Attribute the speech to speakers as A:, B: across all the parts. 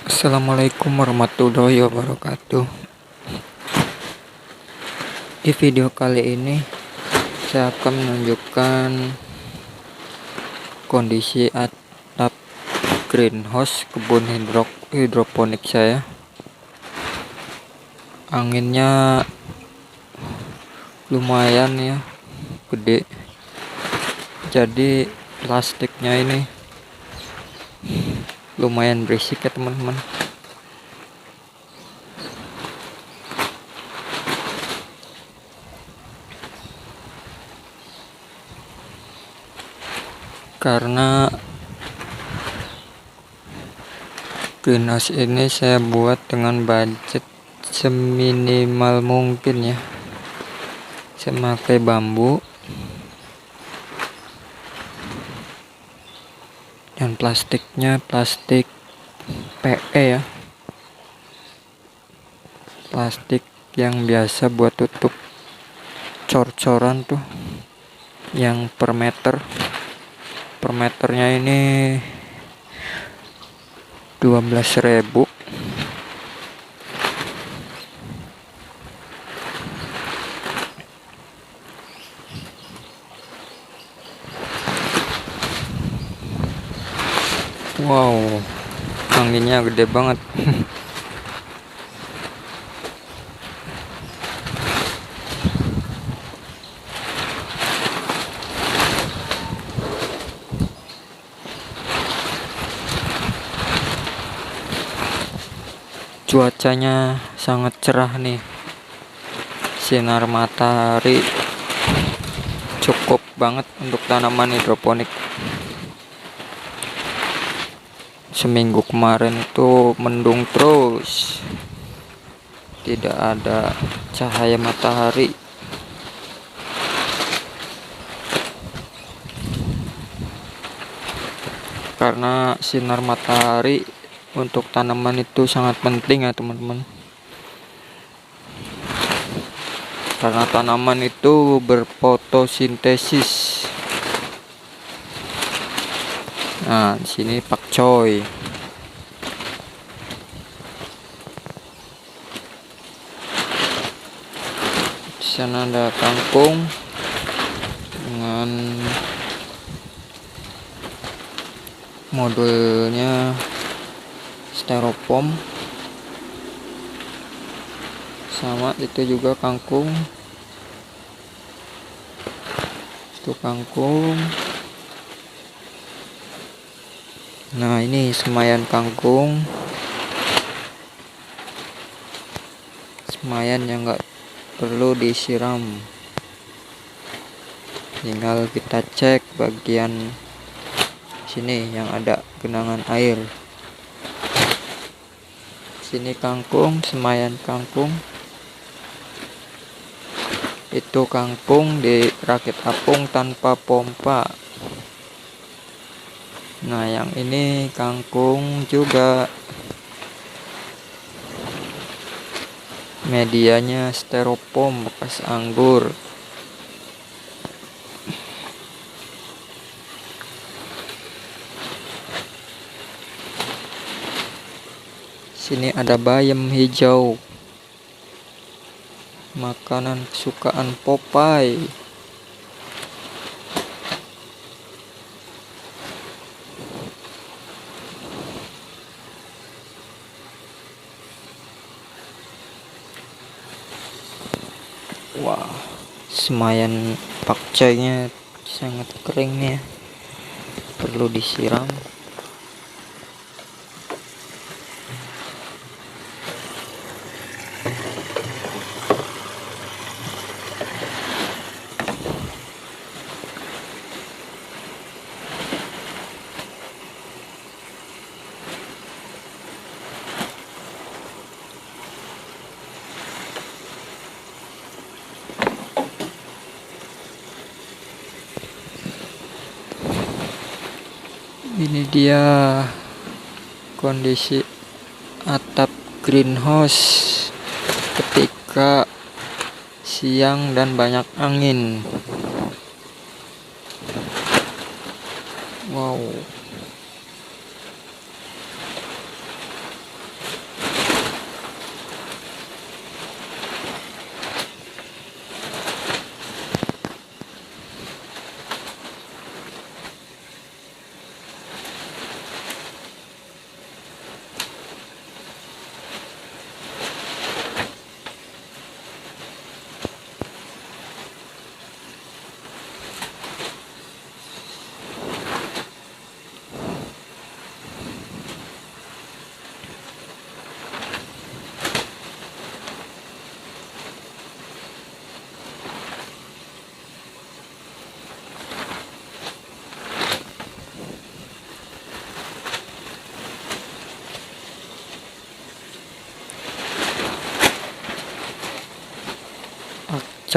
A: Assalamualaikum warahmatullahi wabarakatuh. Di video kali ini saya akan menunjukkan kondisi atap greenhouse kebun hidroponik saya. Anginnya lumayan ya, gede. Jadi plastiknya ini lumayan berisik ya teman-teman. Karena greenhouse ini saya buat dengan budget seminimal mungkin ya. Saya pakai bambu dan plastiknya plastik PE ya, plastik yang biasa buat tutup cor-coran tuh, yang per meternya ini 12.000. Wow, anginnya gede banget. Cuacanya sangat cerah nih, sinar matahari cukup banget untuk tanaman hidroponik. Seminggu kemarin itu mendung terus, tidak ada cahaya matahari. Karena sinar matahari untuk tanaman itu sangat penting ya teman-teman. Karena tanaman itu berfotosintesis. Nah, di sini pakcoy. Di sana ada kangkung dengan modulnya styrofoam. Sama itu juga kangkung. Itu kangkung. Nah, ini semayan kangkung. Semayan yang enggak perlu disiram. Tinggal kita cek bagian sini yang ada genangan air. Sini kangkung, semayan kangkung. Itu kangkung dirakit apung tanpa pompa. Nah, yang ini kangkung juga. Medianya styrofoam bekas anggur. Sini ada bayam hijau, makanan kesukaan Popeye. Wah, semayan pakcoynya sangat kering nih ya. Perlu disiram. Ini dia kondisi atap greenhouse ketika siang dan banyak angin. Wow,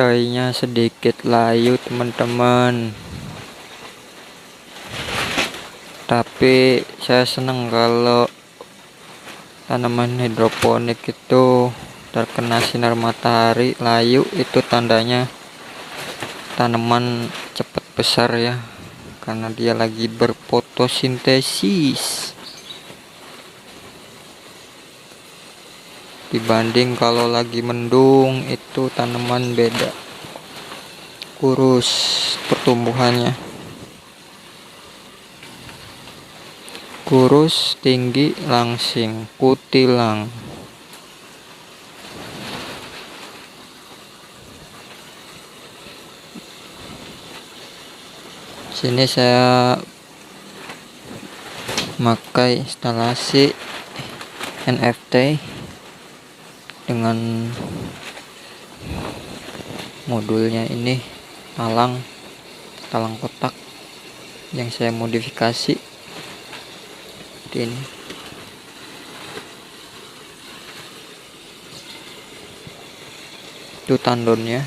A: pakcoynya sedikit layu teman-teman, tapi saya senang kalau tanaman hidroponik itu terkena sinar matahari layu, itu tandanya tanaman cepat besar ya, karena dia lagi berfotosintesis. Dibanding kalau lagi mendung, itu tanaman beda, kurus pertumbuhannya, kurus, tinggi, langsing, kutilang. Sini saya memakai instalasi NFT dengan modulnya ini, talang kotak yang saya modifikasi seperti ini. Itu tandonnya,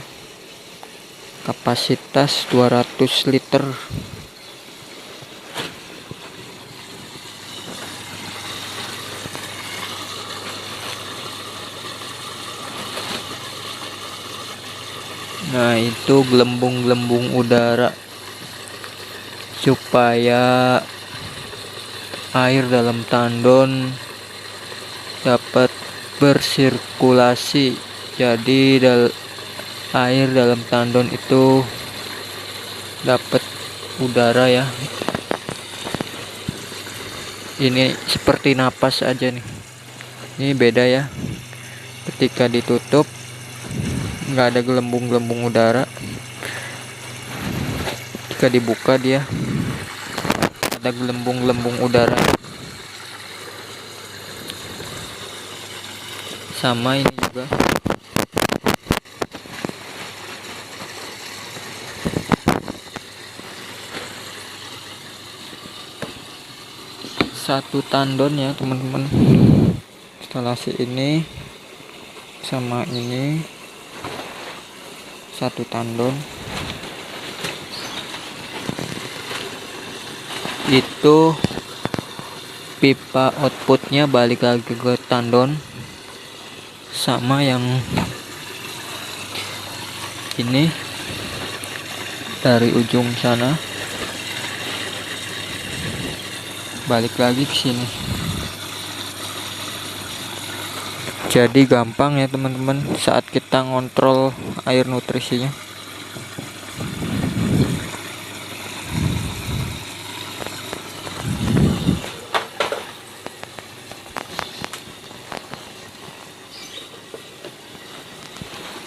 A: kapasitas 200 liter. Nah, itu gelembung-gelembung udara supaya air dalam tandon dapat bersirkulasi. Jadi air dalam tandon itu dapat udara ya. Ini seperti napas aja nih. Ini beda ya. Ketika ditutup nggak ada gelembung-gelembung udara. Ketika dibuka dia ada gelembung-gelembung udara. Sama ini juga. Satu tandon ya teman-teman, instalasi ini sama ini satu tandon. Itu pipa outputnya balik lagi ke tandon, sama yang ini dari ujung sana balik lagi ke sini. Jadi gampang ya teman-teman saat kita ngontrol air nutrisinya.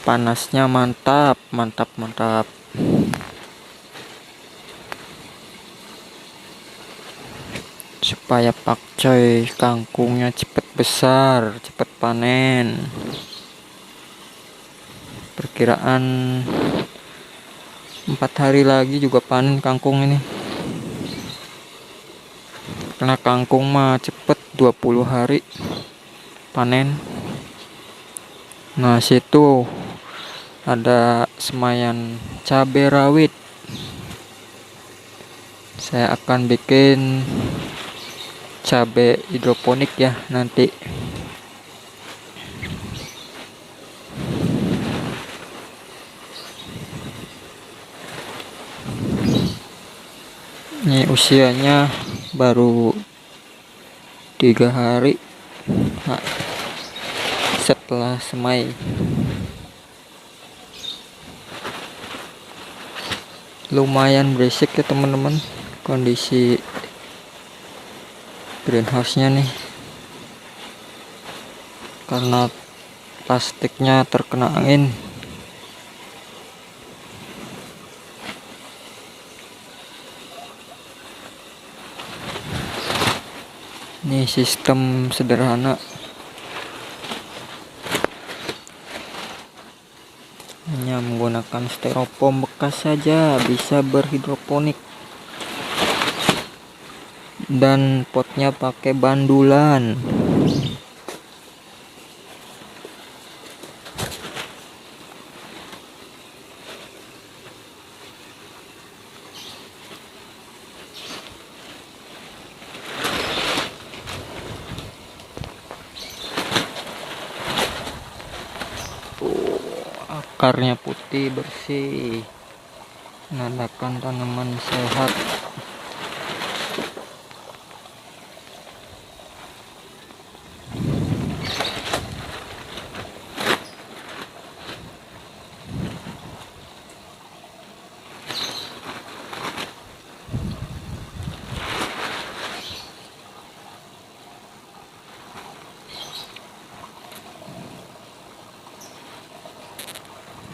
A: Panasnya mantap. Supaya pakcoy kangkungnya cepet besar, cepet panen. Perkiraan 4 hari lagi juga panen kangkung ini. Karena kangkung mah cepet 20 hari panen. Nah, situ ada semayan cabai rawit. Saya akan bikin cabai hidroponik ya nanti. Ini usianya baru 3 hari setelah semai. Lumayan berisik ya teman-teman kondisi greenhouse-nya nih, karena plastiknya terkena angin. Ini sistem sederhana, hanya menggunakan styrofoam bekas saja bisa berhidroponik. Dan potnya pakai bandulan. akarnya putih bersih, menandakan tanaman sehat.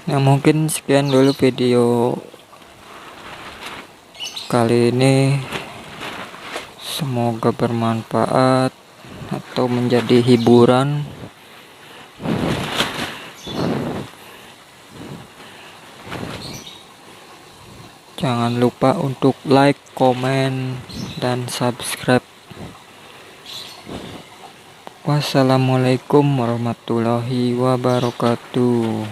A: Nah, mungkin sekian dulu video kali ini, semoga bermanfaat atau menjadi hiburan. Jangan lupa untuk like, komen, dan subscribe. Wassalamualaikum warahmatullahi wabarakatuh.